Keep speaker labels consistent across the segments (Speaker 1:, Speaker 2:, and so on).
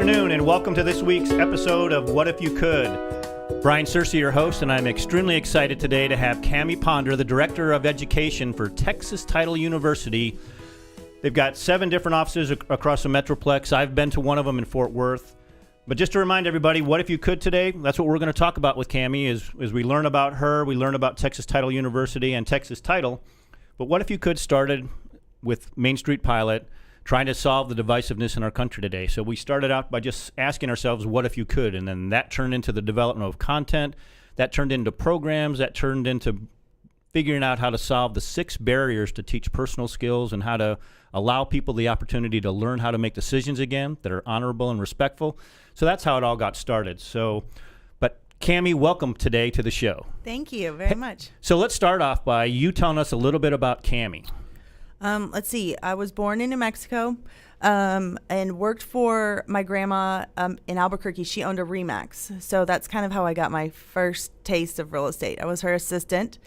Speaker 1: afternoon, and welcome to this week's episode of What If You Could. Brian Searcy, your host, and I'm extremely excited today to have Camee Ponder, the Director of Education for Texas Title University. They've got 7 different offices across the Metroplex. I've been to one of them in Fort Worth. But just to remind everybody, what if you could today? That's what we're going to talk about with Camee as we learn about her, we learn about Texas Title University and Texas Title. But what if you could started with Main Street Pilot, trying to solve the divisiveness in our country today. So we started out by just asking ourselves, what if you could? And then that turned into the development of content, that turned into programs, that turned into figuring out how to solve the 6 barriers to teach personal skills and how to allow people the opportunity to learn how to make decisions again that are honorable and respectful. So that's how it all got started. So, but Camee, welcome today to the show.
Speaker 2: Thank you very much.
Speaker 1: So let's start off by you telling us a little bit about Camee.
Speaker 2: Let's see. I was born in New Mexico and worked for my grandma in Albuquerque. She owned a Remax. So that's kind of how I got my first taste of real estate. I was her assistant.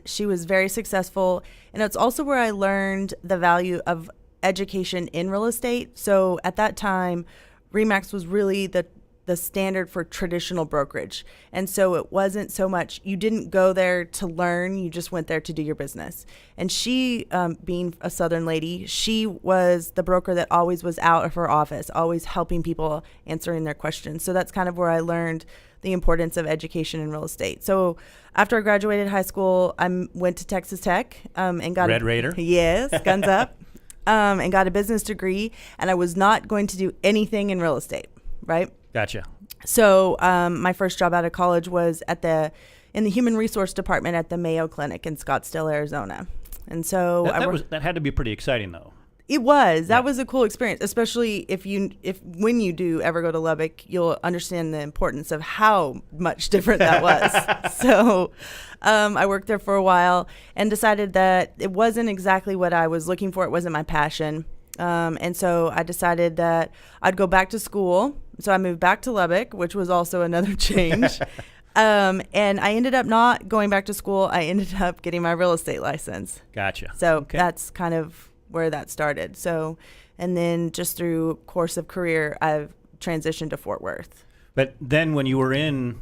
Speaker 2: She was very successful. And it's also where I learned the value of education in real estate. So at that time, Remax was really the standard for traditional brokerage. And so it wasn't so much, you didn't go there to learn, you just went there to do your business. And she, being a Southern lady, she was the broker that always was out of her office, always helping people, answering their questions. So that's kind of where I learned the importance of education in real estate. So after I graduated high school, I went to Texas Tech and got
Speaker 1: Red Raider.
Speaker 2: Yes, guns up, and got a business degree. And I was not going to do anything in real estate, right?
Speaker 1: Gotcha.
Speaker 2: So my first job out of college was in the human resource department at the Mayo Clinic in Scottsdale, Arizona. And so
Speaker 1: that had to be pretty exciting, though.
Speaker 2: It was. That was a cool experience, especially when you do ever go to Lubbock, you'll understand the importance of how much different that was. So I worked there for a while and decided that it wasn't exactly what I was looking for. It wasn't my passion. And so I decided that I'd go back to school. So I moved back to Lubbock, which was also another change. And I ended up not going back to school. I ended up getting my real estate license.
Speaker 1: Gotcha.
Speaker 2: So that's kind of where that started. So, and then just through course of career, I've transitioned to Fort Worth. But
Speaker 1: then when you were in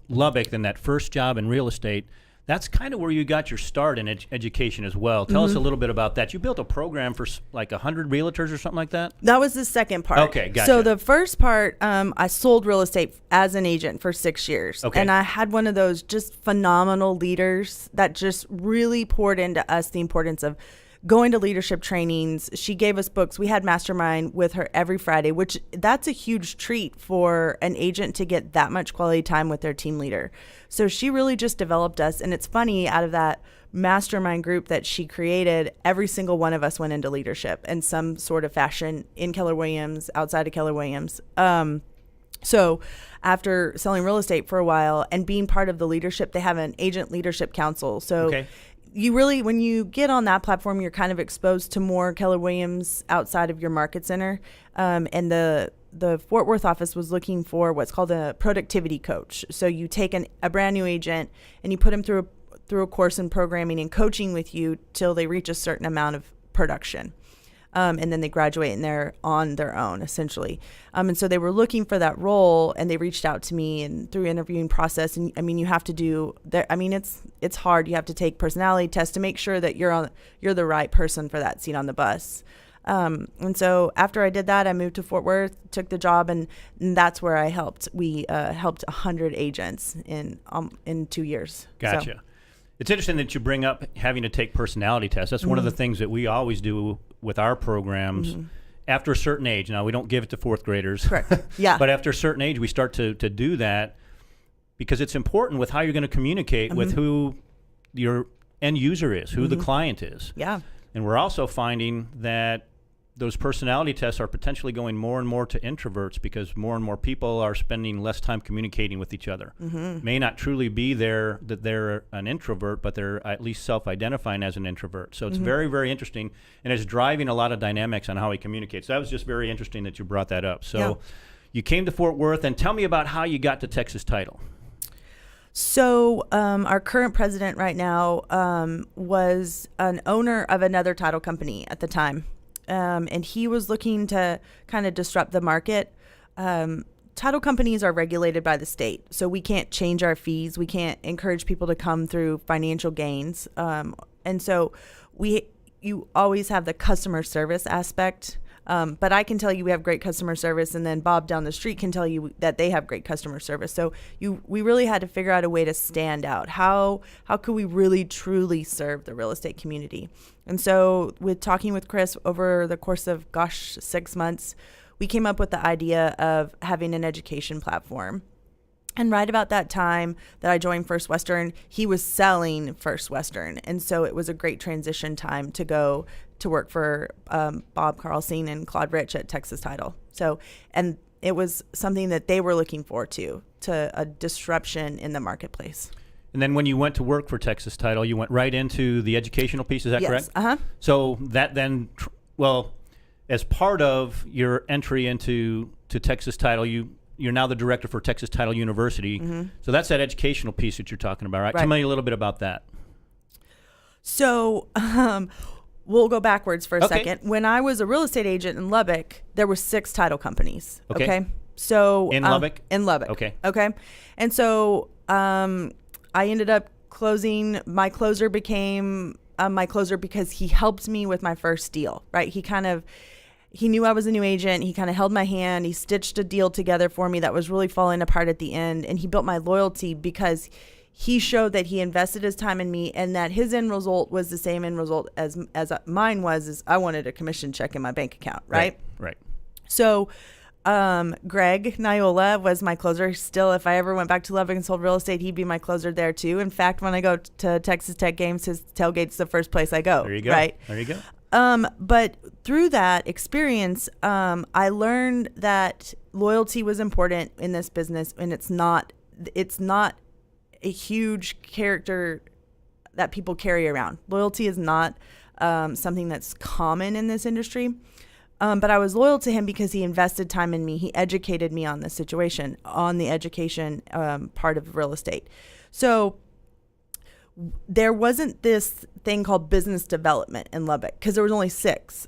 Speaker 1: Lubbock, then that first job in real estate, that's kind of where you got your start in education as well. Tell us a little bit about that. You built a program for like 100 realtors or something like that?
Speaker 2: That was the second part.
Speaker 1: Okay, gotcha.
Speaker 2: So the first part, I sold real estate as an agent for 6 years.
Speaker 1: Okay.
Speaker 2: And I had one of those just phenomenal leaders that just really poured into us the importance of going to leadership trainings. She gave us books. We had mastermind with her every Friday, which that's a huge treat for an agent to get that much quality time with their team leader. So she really just developed us. And it's funny, out of that mastermind group that she created, every single one of us went into leadership in some sort of fashion in Keller Williams, outside of Keller Williams. So after selling real estate for a while and being part of the leadership, they have an agent leadership council. So you really, when you get on that platform, you're kind of exposed to more Keller Williams outside of your market center. And the Fort Worth office was looking for what's called a productivity coach. So you take a brand new agent and you put them through a course in programming and coaching with you till they reach a certain amount of production. And then they graduate and they're on their own, essentially. And so they were looking for that role, and they reached out to me and through interviewing process. And I mean, you have to do that. I mean, it's hard. You have to take personality tests to make sure that you're the right person for that seat on the bus. And so after I did that, I moved to Fort Worth, took the job, and that's where I helped. We helped 100 agents in 2 years.
Speaker 1: Gotcha.
Speaker 2: So.
Speaker 1: It's interesting that you bring up having to take personality tests. That's one of the things that we always do with our programs after a certain age. Now, we don't give it to 4th graders.
Speaker 2: Correct. Yeah.
Speaker 1: But after a certain age, we start to do that because it's important with how you're going to communicate with who your end user is, who the client is.
Speaker 2: Yeah.
Speaker 1: And we're also finding that those personality tests are potentially going more and more to introverts because more and more people are spending less time communicating with each other. May not truly be that they're an introvert, but they're at least self-identifying as an introvert. So it's very, very interesting, and it's driving a lot of dynamics on how he communicates. So that was just very interesting that you brought that up. So you came to Fort Worth, and tell me about how you got to Texas Title.
Speaker 2: So our current president right now was an owner of another title company at the time. And he was looking to kind of disrupt the market. title companies are regulated by the state, so we can't change our fees. We can't encourage people to come through financial gains. And so you always have the customer service aspect. But I can tell you we have great customer service, and then Bob down the street can tell you that they have great customer service. So we really had to figure out a way to stand out. How could we really truly serve the real estate community? And so with talking with Chris over the course of 6 months, we came up with the idea of having an education platform. And right about that time that I joined First Western, he was selling First Western. And so it was a great transition time to go to work for Bob Carlson and Claude Rich at Texas Title. So, and it was something that they were looking forward to a disruption in the marketplace.
Speaker 1: And then when you went to work for Texas Title, you went right into the educational piece, is that correct?
Speaker 2: Yes, uh-huh.
Speaker 1: So that then, as part of your entry into Texas Title, you're now the director for Texas Title University. Mm-hmm. So that's that educational piece that you're talking about, right? Tell me a little bit about that.
Speaker 2: So we'll go backwards for a second. When I was a real estate agent in Lubbock, there were 6 title companies. Okay. So
Speaker 1: in Lubbock?
Speaker 2: In Lubbock.
Speaker 1: Okay.
Speaker 2: And so I ended up closing. My closer became my closer because he helped me with my first deal, right? He knew I was a new agent. He kind of held my hand. He stitched a deal together for me that was really falling apart at the end. And he built my loyalty because he showed that he invested his time in me, and that his end result was the same end result as mine was, is I wanted a commission check in my bank account, right?
Speaker 1: Right.
Speaker 2: So Greg Niola was my closer. Still, if I ever went back to Lubbock and sold real estate, he'd be my closer there too. In fact, when I go to Texas Tech games, his tailgate's the first place I go.
Speaker 1: There you go.
Speaker 2: Right?
Speaker 1: There you go.
Speaker 2: But through that experience, I learned that loyalty was important in this business, and it's not a huge character that people carry around. Loyalty is not something that's common in this industry. But I was loyal to him because he invested time in me. He educated me on the situation, on the education part of real estate. So there wasn't this thing called business development in Lubbock because there was only 6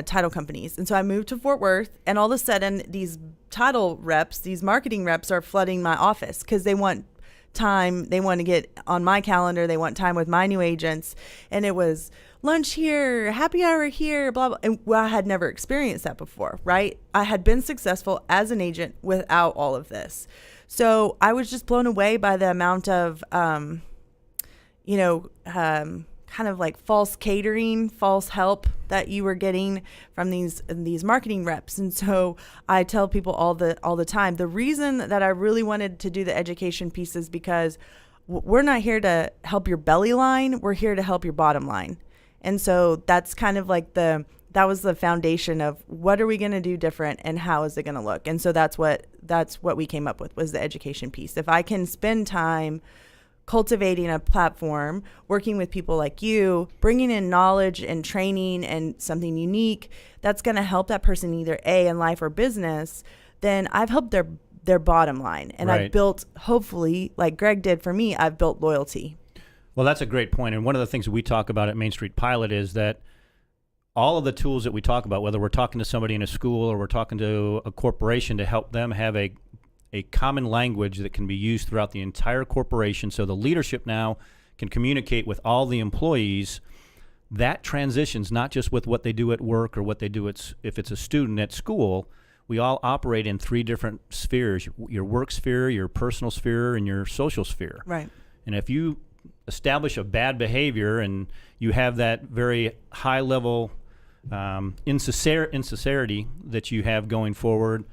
Speaker 2: title companies. And so I moved to Fort Worth, and all of a sudden these title reps, these marketing reps are flooding my office because they want time. They want to get on my calendar. They want time with my new agents. And it was lunch here, happy hour here, blah, blah. And I had never experienced that before, right? I had been successful as an agent without all of this. So I was just blown away by the amount of, kind of like false catering, false help that you were getting from these marketing reps. And so I tell people all the time, the reason that I really wanted to do the education piece is because we're not here to help your belly line. We're here to help your bottom line. And so that's kind of like that was the foundation of what are we going to do different and how is it going to look? And so that's what we came up with, was the education piece. If I can spend time cultivating a platform, working with people like you, bringing in knowledge and training and something unique that's going to help that person either A, in life or business, then I've helped their bottom line. And
Speaker 1: right.
Speaker 2: I've built, hopefully, like Greg did for me, I've built loyalty.
Speaker 1: Well, that's a great point. And one of the things that we talk about at Main Street Pilot is that all of the tools that we talk about, whether we're talking to somebody in a school or we're talking to a corporation to help them have a common language that can be used throughout the entire corporation, so the leadership now can communicate with all the employees. That transitions not just with what they do at work or what they do if it's a student at school. We all operate in 3 different spheres: your work sphere, your personal sphere, and your social sphere.
Speaker 2: Right.
Speaker 1: And if you establish a bad behavior and you have that very high level insincerity that you have going forward,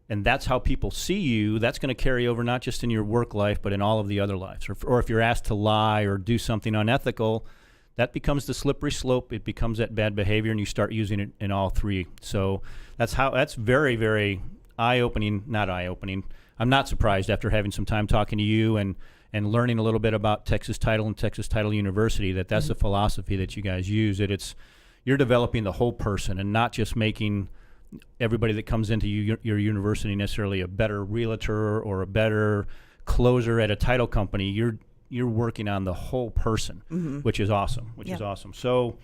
Speaker 1: and that's how people see you, that's going to carry over not just in your work life, but in all of the other lives. Or if you're asked to lie or do something unethical, that becomes the slippery slope. It becomes that bad behavior, and you start using it in all 3. So that's very, very eye-opening, not eye-opening. I'm not surprised after having some time talking to you and learning a little bit about Texas Title and Texas Title University, that's the philosophy that you guys use. You're developing the whole person and not just making everybody that comes into your university necessarily a better realtor or a better closer at a title company. You're working on the whole person, which is awesome. Is awesome. So,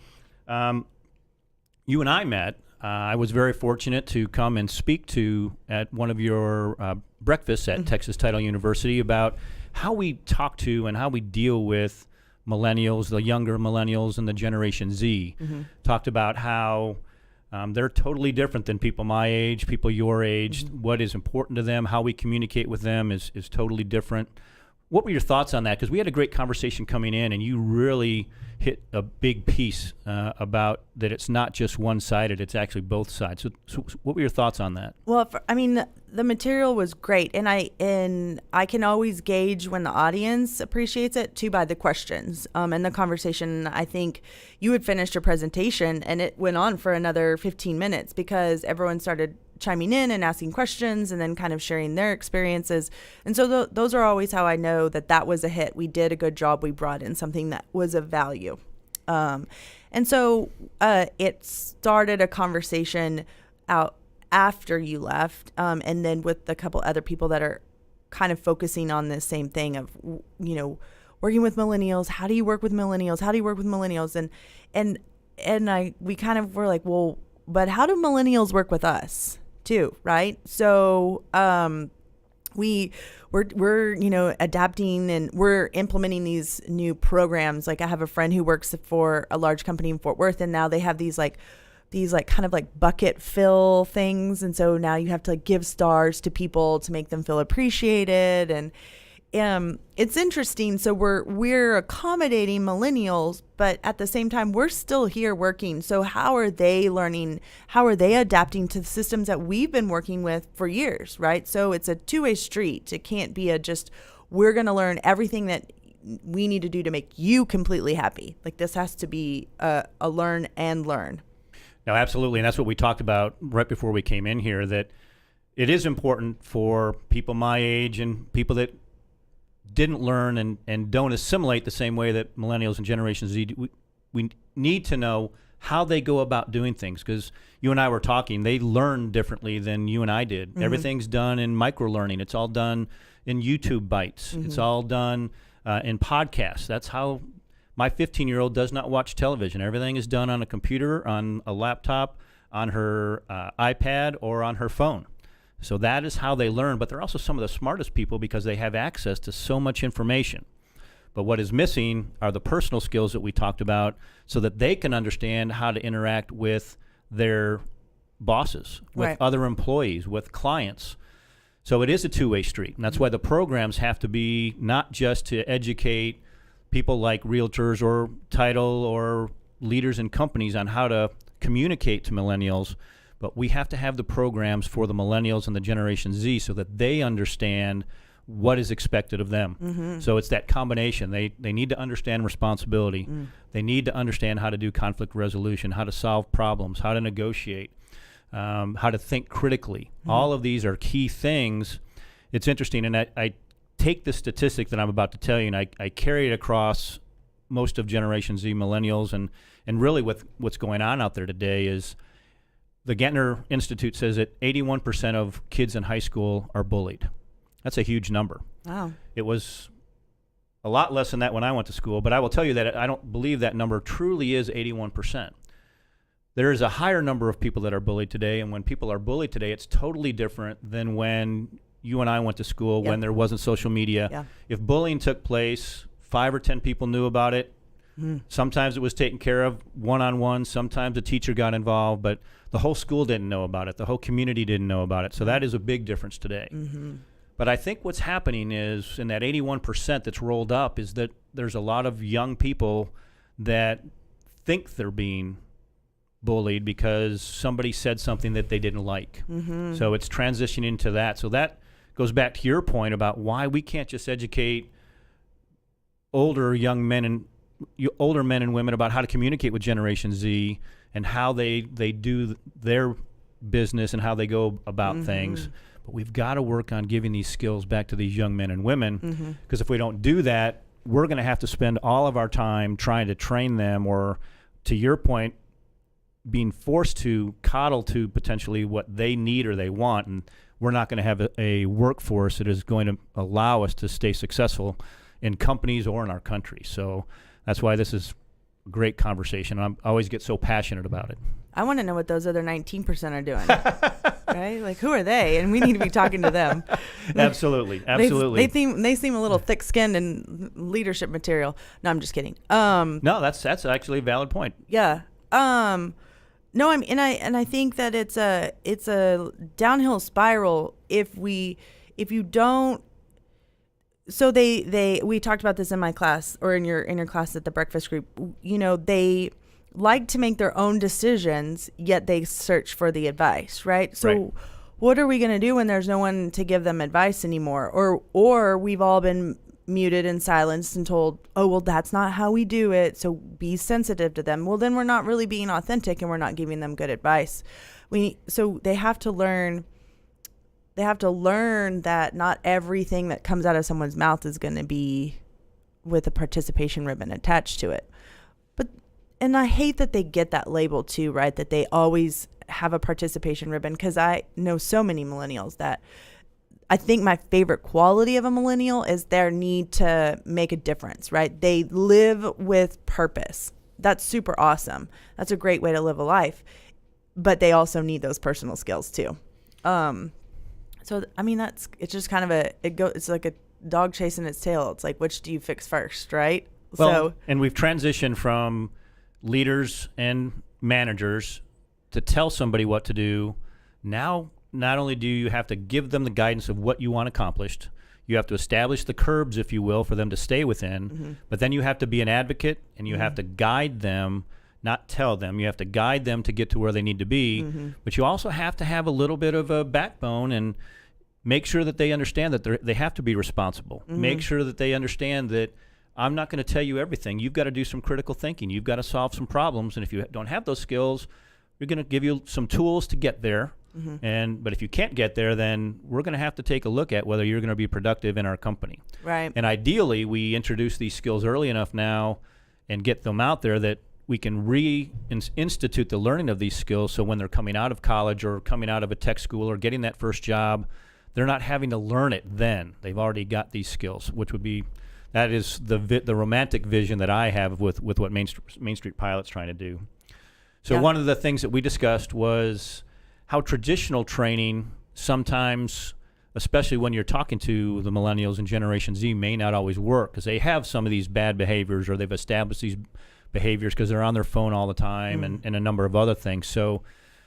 Speaker 1: you and I met I was very fortunate to come and speak to at one of your breakfasts at Texas Title University about how we talk to and how we deal with millennials, the younger millennials and the Generation Z. Talked about how they're totally different than people my age, people your age. What is important to them, how we communicate with them is totally different. What were your thoughts on that? Because we had a great conversation coming in, and you really hit a big piece about that it's not just one-sided, it's actually both sides. So what were your thoughts on that?
Speaker 2: Well, the material was great, and I can always gauge when the audience appreciates it too by the questions and the conversation. I think you had finished your presentation, and it went on for another 15 minutes because everyone started chiming in and asking questions and then kind of sharing their experiences. And so those are always how I know that was a hit. We did a good job. We brought in something that was of value. And so it started a conversation out after you left, and then with a couple other people that are kind of focusing on this same thing of, working with millennials. How do you work with millennials? How do you work with millennials? And we kind of were like, well, but how do millennials work with us too, right? So we're adapting and we're implementing these new programs. Like I have a friend who works for a large company in Fort Worth, and now they have these kind of like bucket fill things, and so now you have to give stars to people to make them feel appreciated. And it's interesting. So we're accommodating millennials, but at the same time, we're still here working. So how are they learning? How are they adapting to the systems that we've been working with for years, right? So it's a two-way street. It can't be we're going to learn everything that we need to do to make you completely happy. Like this has to be a learn and learn.
Speaker 1: No, absolutely. And that's what we talked about right before we came in here, that it is important for people my age and people that didn't learn and don't assimilate the same way that millennials and Generation Z do. We need to know how they go about doing things, because you and I were talking, they learn differently than you and I did. Everything's done in micro-learning. It's all done in YouTube bites. It's all done in podcasts. That's how my 15-year-old does not watch television. Everything is done on a computer, on a laptop, on her iPad, or on her phone. So that is how they learn, but they're also some of the smartest people because they have access to so much information. But what is missing are the personal skills that we talked about so that they can understand how to interact with their bosses, with other employees, with clients. So it is a two-way street, and that's why the programs have to be not just to educate people like realtors or title or leaders in companies on how to communicate to millennials, but we have to have the programs for the millennials and the Generation Z so that they understand what is expected of them. So it's that combination. They need to understand responsibility. They need to understand how to do conflict resolution, how to solve problems, how to negotiate, how to think critically. All of these are key things. It's interesting, and I take the statistic that I'm about to tell you, and I carry it across most of Generation Z millennials, and really with what's going on out there today is the Gettner Institute says that 81% of kids in high school are bullied. That's a huge number.
Speaker 2: Wow.
Speaker 1: It was a lot less than that when I went to school, but I will tell you that I don't believe that number truly is 81%. There is a higher number of people that are bullied today, and when people are bullied today, it's totally different than when you and I went to school, when there wasn't social media. If bullying took place, 5 or 10 people knew about it. Sometimes it was taken care of one-on-one. Sometimes a teacher got involved, but the whole school didn't know about it. The whole community didn't know about it. So that is a big difference today. But I think what's happening is, in that 81% that's rolled up, is that there's a lot of young people that think they're being bullied because somebody said something that they didn't like. So it's transitioning to that. So that goes back to your point about why we can't just educate older men and women about how to communicate with Generation Z and how they do their business and how they go about things. But we've got to work on giving these skills back to these young men and women, because if we don't do that, we're going to have to spend all of our time trying to train them, or, to your point, being forced to coddle to potentially what they need or they want, and we're not going to have a workforce that is going to allow us to stay successful in companies or in our country. So that's why this is great conversation. I always get so passionate about it.
Speaker 2: I want to know what those other 19% are doing. Right? Like, who are they? And we need to be talking to them.
Speaker 1: Absolutely.
Speaker 2: They seem a little thick-skinned and leadership material. No, I'm just kidding.
Speaker 1: No, that's actually a valid point.
Speaker 2: Yeah. No, I think that it's a downhill spiral if you don't. So we talked about this in my class, or in your class at the breakfast group. You know, they like to make their own decisions, yet they search for the advice, right? So
Speaker 1: right.
Speaker 2: What are we going to do when there's no one to give them advice anymore? Or we've all been muted and silenced and told, oh, well, that's not how we do it, so be sensitive to them. Well, then we're not really being authentic and we're not giving them good advice. So they have to learn that not everything that comes out of someone's mouth is going to be with a participation ribbon attached to it. And I hate that they get that label too, right? That they always have a participation ribbon, because I know so many millennials that I think my favorite quality of a millennial is their need to make a difference, right? They live with purpose. That's super awesome. That's a great way to live a life. But they also need those personal skills too. So, I mean, it's just kind of it's like a dog chasing its tail. It's like, which do you fix first, right?
Speaker 1: Well, and we've transitioned from leaders and managers to tell somebody what to do. Now, not only do you have to give them the guidance of what you want accomplished, you have to establish the curbs, if you will, for them to stay within, but then you have to be an advocate, and you have to guide them, not tell them. You have to guide them to get to where they need to be, but you also have to have a little bit of a backbone and make sure that they understand that they have to be responsible. Make sure that they understand that I'm not going to tell you everything. You've got to do some critical thinking. You've got to solve some problems, and if you don't have those skills, we're going to give you some tools to get there. But if you can't get there, then we're going to have to take a look at whether you're going to be productive in our company.
Speaker 2: Right.
Speaker 1: And ideally, we introduce these skills early enough now and get them out there that we can reinstitute the learning of these skills, so when they're coming out of college or coming out of a tech school or getting that first job, they're not having to learn it then. They've already got these skills, which would be, that is the romantic vision that I have with what Main Street Pilot's trying to do. So one of the things that we discussed was how traditional training sometimes, especially when you're talking to the millennials and Generation Z, may not always work, because they have some of these bad behaviors, or they've established these behaviors because they're on their phone all the time, and a number of other things. So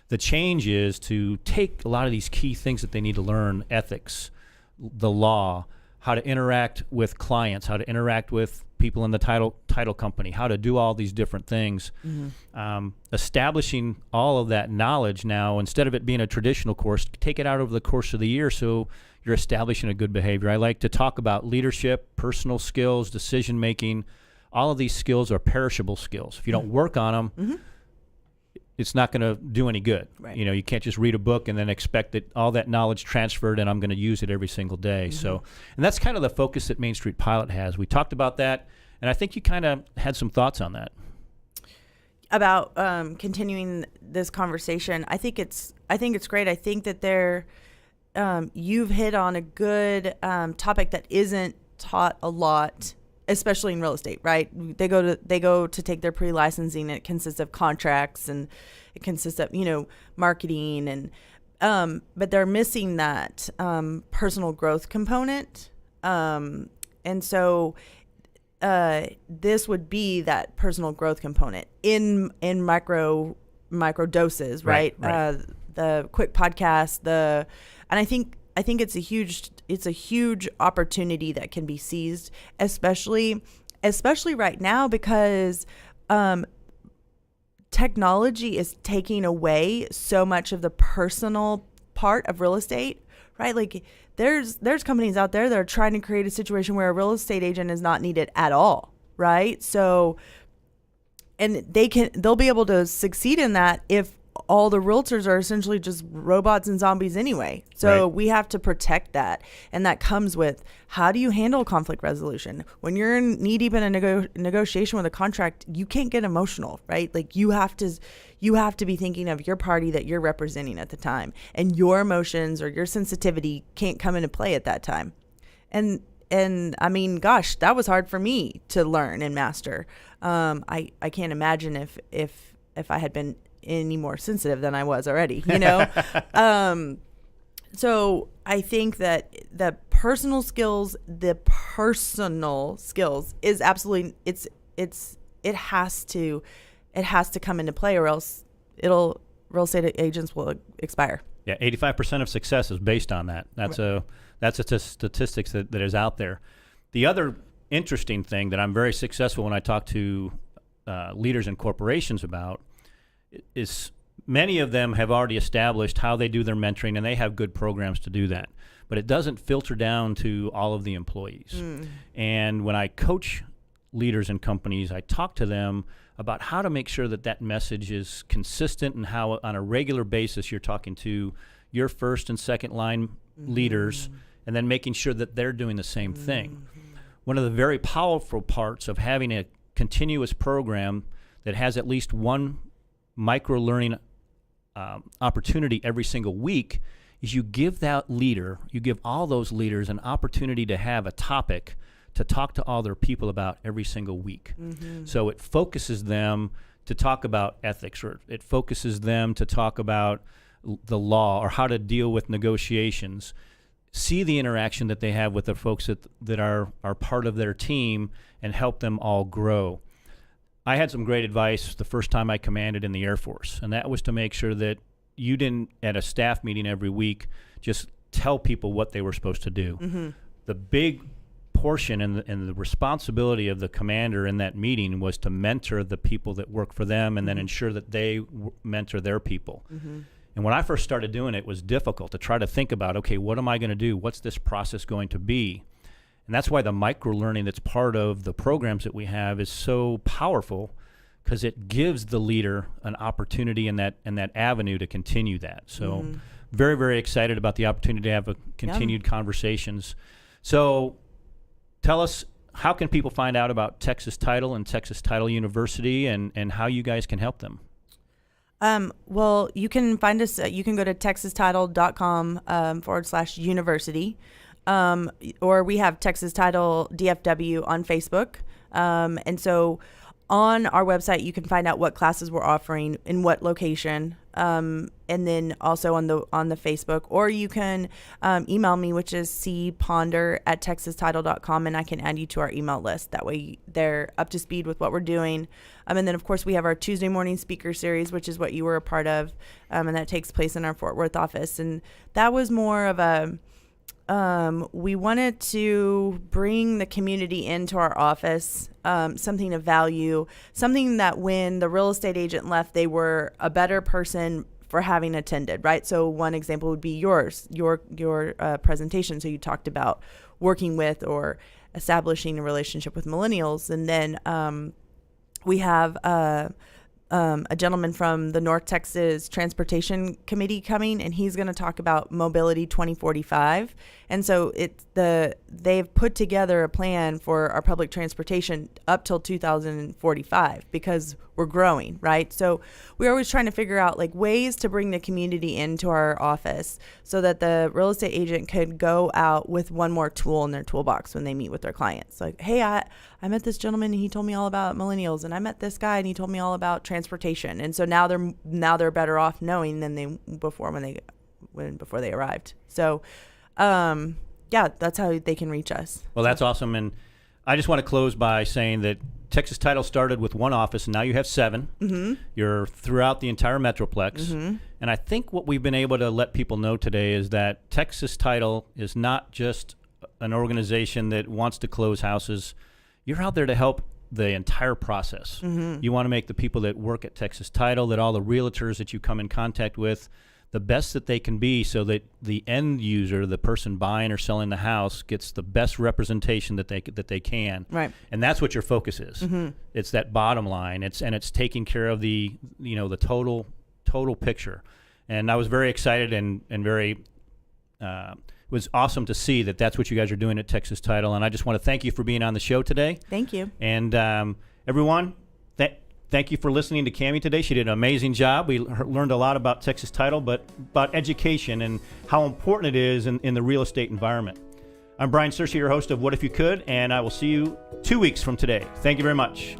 Speaker 1: the change is to take a lot of these key things that they need to learn: ethics, the law, how to interact with clients, how to interact with people in the title company, how to do all these different things. Establishing all of that knowledge now, instead of it being a traditional course, take it out over the course of the year so you're establishing a good behavior. I like to talk about leadership, personal skills, decision making. All of these skills are perishable skills. If you don't work on them, it's not going to do any good. Right. You know, you can't just read a book and then expect that all that knowledge transferred and I'm going to use it every single day. So, and that's kind of the focus that Main Street Pilot has. We talked about that, and I think you kind of had some thoughts on that.
Speaker 2: About continuing this conversation, I think it's great. I think that you've hit on a good topic that isn't taught a lot, especially in real estate, right? They go to take their pre-licensing. It consists of contracts, and it consists of, marketing, and but they're missing that personal growth component. And so this would be that personal growth component in micro doses, right? The quick podcast, and I think it's a huge opportunity that can be seized, especially right now, because technology is taking away so much of the personal part of real estate, right? Like there's companies out there that are trying to create a situation where a real estate agent is not needed at all, right? So, and they'll be able to succeed in that if all the realtors are essentially just robots and zombies anyway. So we have to protect that. And that comes with, how do you handle conflict resolution? When you're knee deep in a negotiation with a contract, you can't get emotional, right? Like you have to be thinking of your party that you're representing at the time, and your emotions or your sensitivity can't come into play at that time. And and I mean, gosh, that was hard for me to learn and master. I can't imagine if I had been any more sensitive than I was already, you know? So I think that the personal skills is absolutely, it has to come into play, or else real estate agents will expire.
Speaker 1: Yeah, 85% of success is based on that. That's a statistics that is out there. The other interesting thing that I'm very successful when I talk to leaders in corporations about is many of them have already established how they do their mentoring, and they have good programs to do that. But it doesn't filter down to all of the employees. And when I coach leaders in companies, I talk to them about how to make sure that message is consistent, and how on a regular basis you're talking to your first and second line leaders, and then making sure that they're doing the same thing. One of the very powerful parts of having a continuous program that has at least one micro-learning opportunity every single week is you give all those leaders an opportunity to have a topic to talk to all their people about every single week. So it focuses them to talk about ethics, or it focuses them to talk about the law, or how to deal with negotiations. See the interaction that they have with the folks that are part of their team, and help them all grow. I had some great advice the first time I commanded in the Air Force, and that was to make sure that you didn't, at a staff meeting every week, just tell people what they were supposed to do. The big portion and the responsibility of the commander in that meeting was to mentor the people that work for them, and then ensure that they mentor their people. And when I first started doing it, it was difficult to try to think about, okay, what am I going to do? What's this process going to be? And that's why the micro-learning that's part of the programs that we have is so powerful, because it gives the leader an opportunity in that avenue to continue that. So very, very excited about the opportunity to have continued conversations. So tell us, how can people find out about Texas Title and Texas Title University, and how you guys can help them?
Speaker 2: Well, you can find us, you can go to texastitle.com /university. Or we have Texas Title DFW on Facebook. And so on our website, you can find out what classes we're offering in what location. And then also on the Facebook, or you can email me, which is cponder@texastitle.com, and I can add you to our email list. That way they're up to speed with what we're doing. And then of course we have our Tuesday morning speaker series, which is what you were a part of. And that takes place in our Fort Worth office. And that was more of a, we wanted to bring the community into our office, something of value, something that when the real estate agent left, they were a better person for having attended, right? So one example would be your presentation. So you talked about working with or establishing a relationship with millennials. And then we have a gentleman from the North Texas Transportation Committee coming, and he's going to talk about Mobility 2045. And so they've put together a plan for our public transportation up till 2045, because we're growing, right? So we're always trying to figure out like ways to bring the community into our office, so that the real estate agent could go out with one more tool in their toolbox when they meet with their clients. Like, hey, I met this gentleman and he told me all about millennials, and I met this guy and he told me all about transportation. And so now they're better off knowing than before they arrived. So yeah, that's how they can reach us.
Speaker 1: Well, that's awesome. And I just want to close by saying that Texas Title started with one office, and now you have 7. You're throughout the entire Metroplex. And I think what we've been able to let people know today is that Texas Title is not just an organization that wants to close houses. You're out there to help the entire process. You want to make the people that work at Texas Title, that all the realtors that you come in contact with, the best that they can be, so that the end user, the person buying or selling the house, gets the best representation that they can. Right. And that's what your focus is. It's that bottom line. It's taking care of the total picture. And I was very excited and very it was awesome to see that that's what you guys are doing at Texas Title. And I just want to thank you for being on the show today.
Speaker 2: Thank you.
Speaker 1: And everyone, thank you for listening to Camee today. She did an amazing job. We learned a lot about Texas Title, but about education and how important it is in the real estate environment. I'm Brian Searcy, your host of What If You Could, and I will see you 2 weeks from today. Thank you very much.